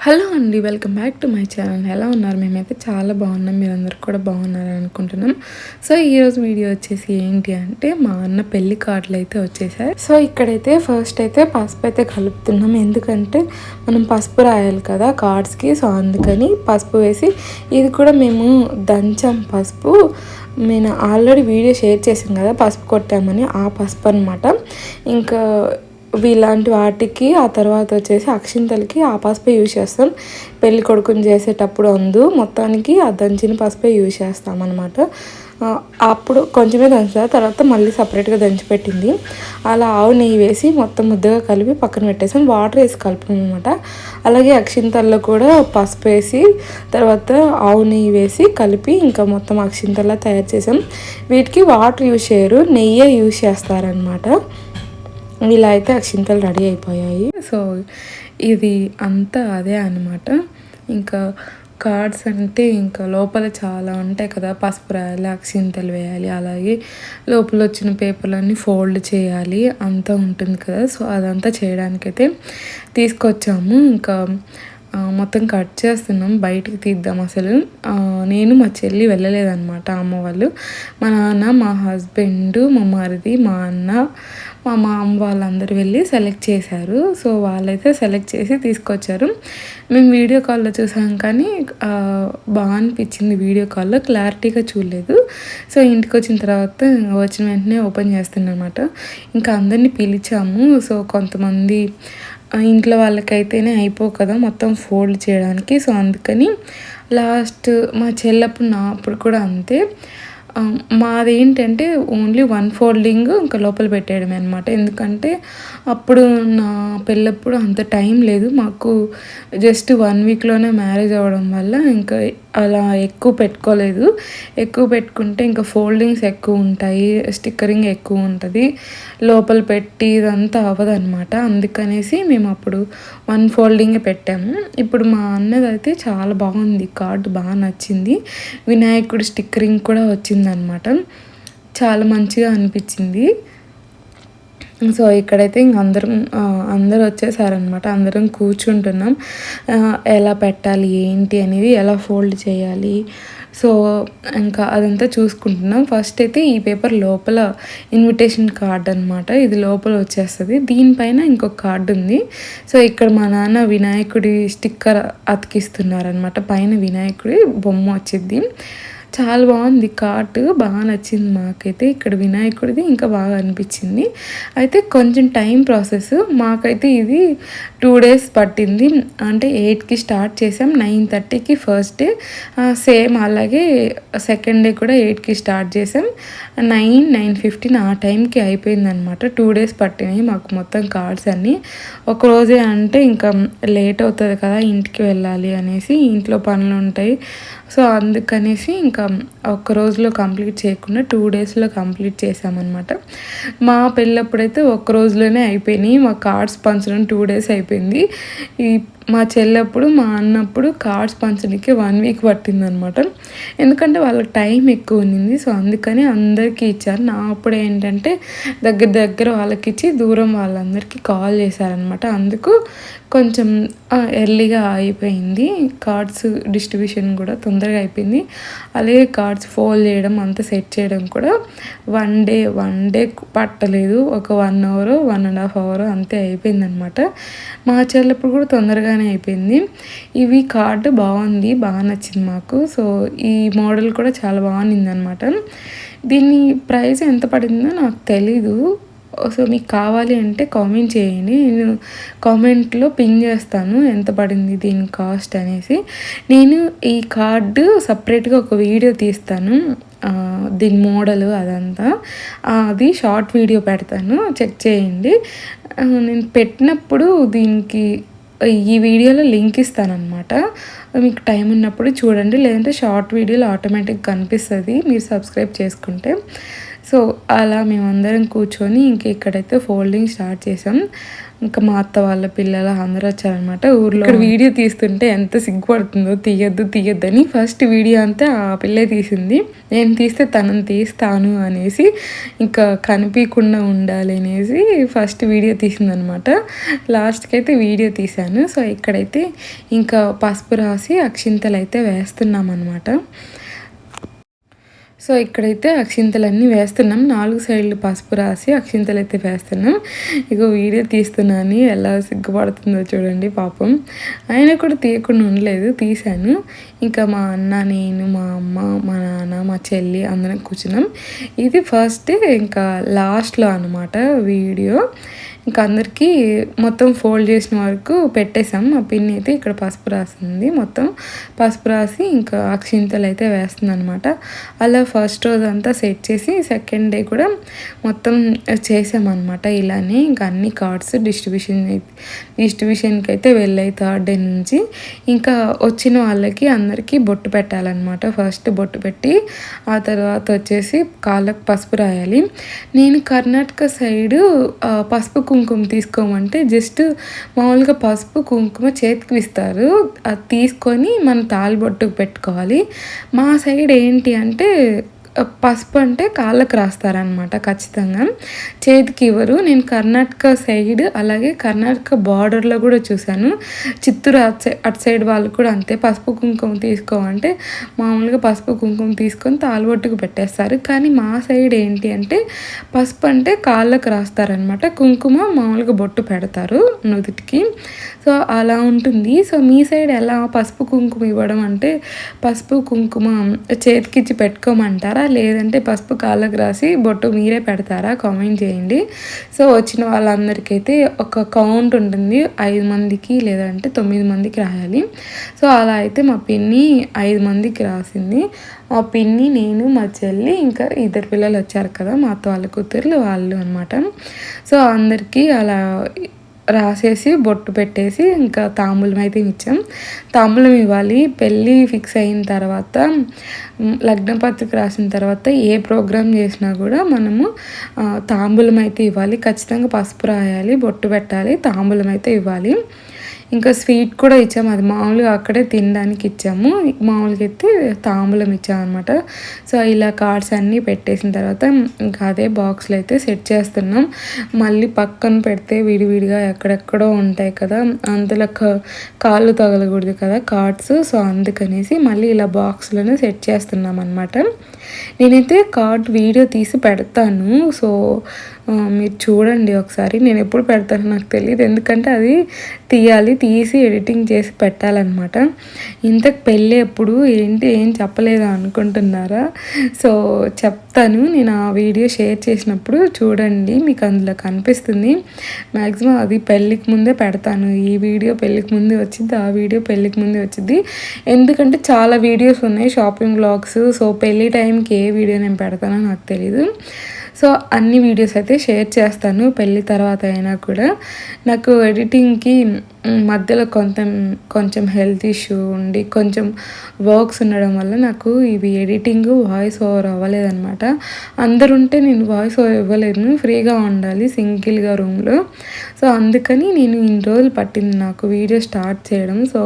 Hello అండి, welcome back to my channel. ఎలా ఉన్నారు? మేమైతే చాలా బాగున్నాం. మీరందరూ కూడా బాగున్నారని అనుకుంటున్నాం. సో ఈరోజు వీడియో వచ్చేసి ఏంటి అంటే, మా అన్న పెళ్లి కార్డులు అయితే వచ్చేసాయి. సో ఇక్కడైతే ఫస్ట్ అయితే పసుపు అయితే కలుపుతున్నాం. ఎందుకంటే మనం పసుపు రాయాలి కదా కార్డ్స్కి. సో అందుకని పసుపు వేసి, ఇది కూడా మేము దంచాం పసుపు. నేను ఆల్రెడీ వీడియో షేర్ చేశాను కదా పసుపు కొట్టామని, ఆ పసుపు అనమాట. ఇంకా ఇలాంటి వాటికి ఆ తర్వాత వచ్చేసి అక్షింతలకి ఆ పసుపే యూజ్ చేస్తాం. పెళ్లి కొడుకుని చేసేటప్పుడు మొత్తానికి ఆ దంచిన పసుపే యూజ్ చేస్తాం అనమాట. అప్పుడు కొంచెమే దంచుతారు, తర్వాత మళ్ళీ సపరేట్గా దంచిపెట్టింది. అలా ఆవు నెయ్యి వేసి మొత్తం ముద్దగా కలిపి పక్కన పెట్టేసాం. వాటర్ వేసి కలుపుతాం అనమాట. అలాగే అక్షింతల్లో కూడా పసుపు వేసి తర్వాత ఆవు నెయ్యి వేసి కలిపి ఇంకా మొత్తం అక్షింతల్లా తయారు చేసాం. వీటికి వాటర్ యూజ్ చేయరు, నెయ్యే యూజ్ చేస్తారనమాట. ఇలా అయితే అక్షింతలు రెడీ అయిపోయాయి. సో ఇది అంతా అదే అనమాట. ఇంకా కార్డ్స్ అంటే ఇంకా లోపల చాలా ఉంటాయి కదా, పసుపు రాయాలి, అక్షింతలు వేయాలి, అలాగే లోపల వచ్చిన పేపర్లన్నీ ఫోల్డ్ చేయాలి, అంతా ఉంటుంది కదా. సో అదంతా చేయడానికైతే తీసుకొచ్చాము. ఇంకా మొత్తం కట్ చేస్తున్నాం, బయటికి తీద్దాం. అసలు నేను మా చెల్లి వెళ్ళలేదన్నమాట. అమ్మ వాళ్ళు, మా నాన్న, మా హస్బెండ్, మా మరిది, మా అన్న, మా మామ వాళ్ళందరూ వెళ్ళి సెలెక్ట్ చేశారు. సో వాళ్ళైతే సెలెక్ట్ చేసి తీసుకొచ్చారు. మేము వీడియో కాల్లో చూసాం కానీ బాగా అనిపించింది. వీడియో కాల్లో క్లారిటీగా చూడలేదు. సో ఇంటికి వచ్చిన తర్వాత వచ్చిన వెంటనే ఓపెన్ చేస్తున్నాం అనమాట. ఇంకా అందరినీ పిలిచాము. సో కొంతమంది ఇంట్లో వాళ్ళకైతేనే అయిపో కదా మొత్తం ఫోల్డ్ చేయడానికి. సో అందుకని లాస్ట్ మా చెల్లప్పుడు నా అప్పుడు కూడా అంతే. మాదేంటంటే ఓన్లీ వన్ ఫోల్డింగ్ ఇంకా లోపల పెట్టేయడమే అనమాట. ఎందుకంటే అప్పుడు నా పెళ్ళప్పుడు అంత టైం లేదు మాకు. జస్ట్ 1 వీక్లోనే మ్యారేజ్ అవ్వడం వల్ల ఇంకా అలా ఎక్కువ పెట్టుకోలేదు. ఎక్కువ పెట్టుకుంటే ఇంకా ఫోల్డింగ్స్ ఎక్కువ ఉంటాయి, స్టిక్కరింగ్ ఎక్కువ ఉంటుంది, లోపల పెట్టి ఇదంతా అవ్వదన్నమాట. అందుకనేసి మేము అప్పుడు 1 ఫోల్డింగే పెట్టాము. ఇప్పుడు మా అన్నది అయితే చాలా బాగుంది, కార్డు బాగా నచ్చింది. వినాయకుడి స్టిక్కరింగ్ కూడా వచ్చిందనమాట. చాలా మంచిగా అనిపించింది. సో ఇక్కడైతే ఇంక అందరూ వచ్చేసారనమాట. అందరం కూర్చుంటున్నాం, ఎలా పెట్టాలి ఏంటి అనేది, ఎలా ఫోల్డ్ చేయాలి. సో ఇంకా అదంతా చూసుకుంటున్నాం. ఫస్ట్ అయితే ఈ పేపర్ లోపల ఇన్విటేషన్ కార్డ్ అనమాట, ఇది లోపల వచ్చేస్తుంది. దీనిపైన ఇంకొక కార్డు ఉంది. సో ఇక్కడ మా నాన్న వినాయకుడి స్టిక్కర్ అతికిస్తున్నారనమాట. పైన వినాయకుడి బొమ్మ వచ్చింది. చాలా బాగుంది కార్డు, బాగా నచ్చింది మాకైతే. ఇక్కడ వినాయకుడిది ఇంకా బాగా అనిపించింది. అయితే కొంచెం టైం ప్రాసెస్. మాకైతే ఇది 2 days పట్టింది. అంటే 8కి స్టార్ట్ చేసాం, 9:30కి ఫస్ట్ డే. సేమ్ అలాగే సెకండ్ డే కూడా 8కి స్టార్ట్ చేసాం. 9:15 ఆ టైంకి అయిపోయింది అనమాట. 2 days పట్టినాయి మాకు మొత్తం కార్డ్స్ అన్నీ. ఒకరోజే అంటే ఇంకా లేట్ అవుతుంది కదా ఇంటికి వెళ్ళాలి అనేసి, ఇంట్లో పనులు ఉంటాయి. సో అందుకనేసి ఇంకా ఒక్క రోజులో కంప్లీట్ చేయకుండా 2 daysలో కంప్లీట్ చేసామన్నమాట. మా పెళ్ళప్పుడైతే ఒక్క రోజులోనే అయిపోయినాయి. మా కార్డ్స్ పంచడం 2 days అయిపోయింది. మా చెల్లప్పుడు, మా అన్నప్పుడు కార్డ్స్ పంచడానికి 1 week పట్టిందనమాట. ఎందుకంటే వాళ్ళకి టైం ఎక్కువ ఉన్నింది. సో అందుకని అందరికీ ఇచ్చారు. నా అప్పుడు ఏంటంటే దగ్గర వాళ్ళకి ఇచ్చి దూరం వాళ్ళందరికీ కాల్ చేశారనమాట. అందుకు కొంచెం ఎర్లీగా అయిపోయింది. కార్డ్స్ డిస్ట్రిబ్యూషన్ కూడా తొందరగా అయిపోయింది. అలాగే కార్డ్స్ ఫోల్డ్ చేయడం అంతా సెట్ చేయడం కూడా వన్ డే పట్టలేదు. ఒక 1 hour 1.5 hour అంతే అయిపోయిందనమాట. మా చెల్లప్పుడు కూడా తొందరగానే అయిపోయింది. ఇవి కార్డు బాగుంది, బాగా నచ్చింది మాకు. సో ఈ మోడల్ కూడా చాలా బాగుంది అనమాట. దీని ప్రైస్ ఎంత పడిందో నాకు తెలీదు. సో మీకు కావాలి అంటే కామెంట్ చేయండి, నేను కామెంట్లో పిన్ చేస్తాను ఎంత పడింది దీని కాస్ట్ అనేసి. నేను ఈ కార్డు సపరేట్గా ఒక వీడియో తీస్తాను, దీని మోడల్ అదంతా. అది షార్ట్ వీడియో పెడతాను, చెక్ చేయండి. నేను పెట్టినప్పుడు దీనికి ఈ వీడియోలో లింక్ ఇస్తానన్నమాట. మీకు టైం ఉన్నప్పుడు చూడండి, లేదంటే షార్ట్ వీడియోలో ఆటోమేటిక్గా కనిపిస్తుంది మీరు సబ్స్క్రైబ్ చేసుకుంటే. సో అలా మేమందరం కూర్చొని ఇంక ఇక్కడైతే ఫోల్డింగ్ స్టార్ట్ చేసాం. ఇంకా మా అత్త వాళ్ళ పిల్లలు అందరూ వచ్చారనమాట ఊర్లో. ఇక్కడ వీడియో తీస్తుంటే ఎంత సిగ్గుపడుతుందో తీయొద్దని ఫస్ట్ వీడియో అంతా ఆ పిల్లే తీసింది. నేను తీస్తే తనని తీస్తాను అనేసి ఇంకా కనిపించకుండా ఉండాలి అనేసి ఫస్ట్ వీడియో తీసిందనమాట. లాస్ట్కి అయితే వీడియో తీశాను. సో ఇక్కడైతే ఇంకా పసుపు రాసి అక్షింతలు అయితే వేస్తున్నాం అనమాట. సో ఇక్కడైతే అక్షింతలన్నీ వేస్తున్నాం. 4 సైడ్లు పసుపు రాసి అక్షింతలు అయితే వేస్తున్నాం. ఇక వీడియో తీస్తున్నాను ఎలా సిగ్గుపడుతుందో చూడండి పాపం. ఆయన కూడా తీయకుండా ఉండలేదు, తీశాను. ఇంకా మా అన్న, నేను, మా అమ్మ, మా నాన్న, మా చెల్లి అందరం కూర్చున్నాం. ఇది ఫస్ట్ ఇంకా లాస్ట్లో అనమాట వీడియో. ఇంకా అందరికీ మొత్తం ఫోల్డ్ చేసిన వరకు పెట్టేసాం. మా పిన్ని అయితే ఇక్కడ పసుపు రాసింది, మొత్తం పసుపు రాసి ఇంకా అక్షింతలు అయితే వేస్తుంది అనమాట. అలా ఫస్ట్ రోజు అంతా సెట్ చేసి సెకండ్ డే కూడా మొత్తం చేసామన్నమాట. ఇలానే ఇంకా అన్ని కార్డ్స్ డిస్ట్రిబ్యూషన్కి అయితే వెళ్ళాయి థర్డ్ డే నుంచి. ఇంకా వచ్చిన వాళ్ళకి అందరికీ బొట్టు పెట్టాలన్నమాట. ఫస్ట్ బొట్టు పెట్టి ఆ తర్వాత వచ్చేసి కాళ్ళకు పసుపు రాయాలి. నేను కర్ణాటక సైడు పసుపు కుంకుమ తీసుకోమంటే జస్ట్ మామూలుగా పసుపు కుంకుమ చేతికి ఇస్తారు, అది తీసుకొని మనం తాళిబొట్టుకు పెట్టుకోవాలి. మా సైడ్ ఏంటి అంటే పసుపు అంటే కాళ్ళకు రాస్తారనమాట, ఖచ్చితంగా చేతికి ఇవ్వరు. నేను కర్ణాటక సైడ్ అలాగే కర్ణాటక బార్డర్లో కూడా చూశాను. చిత్తూరు అటు సైడ్ వాళ్ళు కూడా అంతే, పసుపు కుంకుమ తీసుకోమంటే మామూలుగా పసుపు కుంకుమ తీసుకొని తాళబొట్టుకు పెట్టేస్తారు. కానీ మా సైడ్ ఏంటి అంటే పసుపు అంటే కాళ్ళకు రాస్తారనమాట, కుంకుమ మామూలుగా బొట్టు పెడతారు నుదుటికి. సో అలా ఉంటుంది. సో మీ సైడ్ ఎలా పసుపు కుంకుమ ఇవ్వడం అంటే పసుపు కుంకుమ చేతికిచ్చి పెట్టుకోమంటారా, లేదంటే పసుపు కాళ్ళకు రాసి బొట్టు మీరే పెడతారా, కామెంట్ చేయండి. సో వచ్చిన వాళ్ళందరికైతే ఒక కౌంట్ ఉంటుంది, 5 మందికి లేదంటే 9 మందికి రాయాలి. సో అలా అయితే మా పిన్ని 5 మందికి రాసింది. మా పిన్ని, నేను, మా చెల్లి, ఇంకా 2 పిల్లలు వచ్చారు కదా మా అత్త వాళ్ళ కూతుర్లు, వాళ్ళు అనమాట. సో అందరికీ అలా రాసేసి బొట్టు పెట్టేసి ఇంకా తాంబూలం అయితే ఇచ్చాం. తాంబూలం ఇవ్వాలి. పెళ్ళి ఫిక్స్ అయిన తర్వాత, లగ్న పత్రిక రాసిన తర్వాత ఏ ప్రోగ్రామ్ చేసినా కూడా మనము తాంబూలం అయితే ఇవ్వాలి. ఖచ్చితంగా పసుపు రాయాలి, బొట్టు పెట్టాలి, తాంబూలం అయితే ఇవ్వాలి. ఇంకా స్వీట్ కూడా ఇచ్చాము, అది మామూలుగా అక్కడే తినడానికి ఇచ్చాము. మామూలుగా అయితే తాంబూలం ఇచ్చామన్నమాట. సో ఇలా కార్డ్స్ అన్నీ పెట్టేసిన తర్వాత ఇంకా అదే బాక్స్లో అయితే సెట్ చేస్తున్నాం. మళ్ళీ పక్కన పెడితే విడివిడిగా ఎక్కడెక్కడో ఉంటాయి కదా, అందులో కాళ్ళు తగలకూడదు కదా కార్డ్స్. సో అందుకనేసి మళ్ళీ ఇలా బాక్స్లోనే సెట్ చేస్తున్నాం అనమాట. నేనైతే కార్డ్ వీడియో తీసి పెడతాను, సో మీరు చూడండి ఒకసారి. నేను ఎప్పుడు పెడతానో నాకు తెలియదు, ఎందుకంటే అది తీసి ఎడిటింగ్ చేసి పెట్టాలన్నమాట. ఇంతకు పెళ్ళి ఎప్పుడు ఏంటి ఏం చెప్పలేదా అనుకుంటున్నారా? సో చెప్తాను, నేను ఆ వీడియో షేర్ చేసినప్పుడు చూడండి, మీకు అందులో కనిపిస్తుంది. మ్యాక్సిమం అది పెళ్ళికి ముందే పెడతాను. ఈ వీడియో పెళ్ళికి ముందే వచ్చింది, ఆ వీడియో పెళ్ళికి ముందే వచ్చింది. ఎందుకంటే చాలా వీడియోస్ ఉన్నాయి షాపింగ్ వ్లాగ్స్. సో పెళ్ళి టైంకి ఏ వీడియో నేను పెడతానో నాకు తెలీదు. సో అన్ని వీడియోస్ అయితే షేర్ చేస్తాను పెళ్ళి తర్వాత అయినా కూడా. నాకు ఎడిటింగ్కి మధ్యలో కొంచెం హెల్త్ ఇష్యూ ఉండి కొంచెం వర్క్స్ ఉండడం వల్ల నాకు ఇవి ఎడిటింగ్ వాయిస్ ఓవర్ అవ్వలేదన్నమాట. అందరుంటే నేను వాయిస్ ఓవర్ ఇవ్వలేను, ఫ్రీగా ఉండాలి సింగిల్గా రూమ్లో. సో అందుకని నేను ఇన్ని రోజులు పట్టింది నాకు వీడియో స్టార్ట్ చేయడం. సో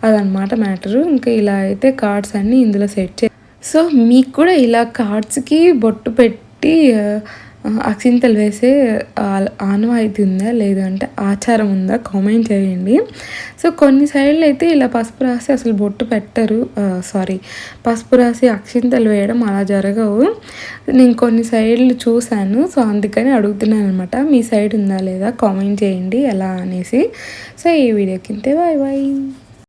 అదనమాట మ్యాటరు. ఇంకా ఇలా అయితే కార్డ్స్ అన్నీ ఇందులో సెట్ సో మీకు కూడా ఇలా కార్డ్స్కి బొట్టు పెట్టి అక్షింతలు వేసే ఆనవాయితీ ఉందా లేదంటే ఆచారం ఉందా కామెంట్ చేయండి. సో కొన్ని సైడ్లు అయితే ఇలా పసుపు రాసి అసలు బొట్టు పెట్టరు, పసుపు రాసి అక్షింతలు వేయడం అలా జరగవు. నేను కొన్ని సైడ్లు చూశాను, సో అందుకని అడుగుతున్నాను అనమాట. మీ సైడ్ ఉందా లేదా కామెంట్ చేయండి ఎలా అనేసి. సో ఈ వీడియోకి ఇంతే, బాయ్ బాయ్.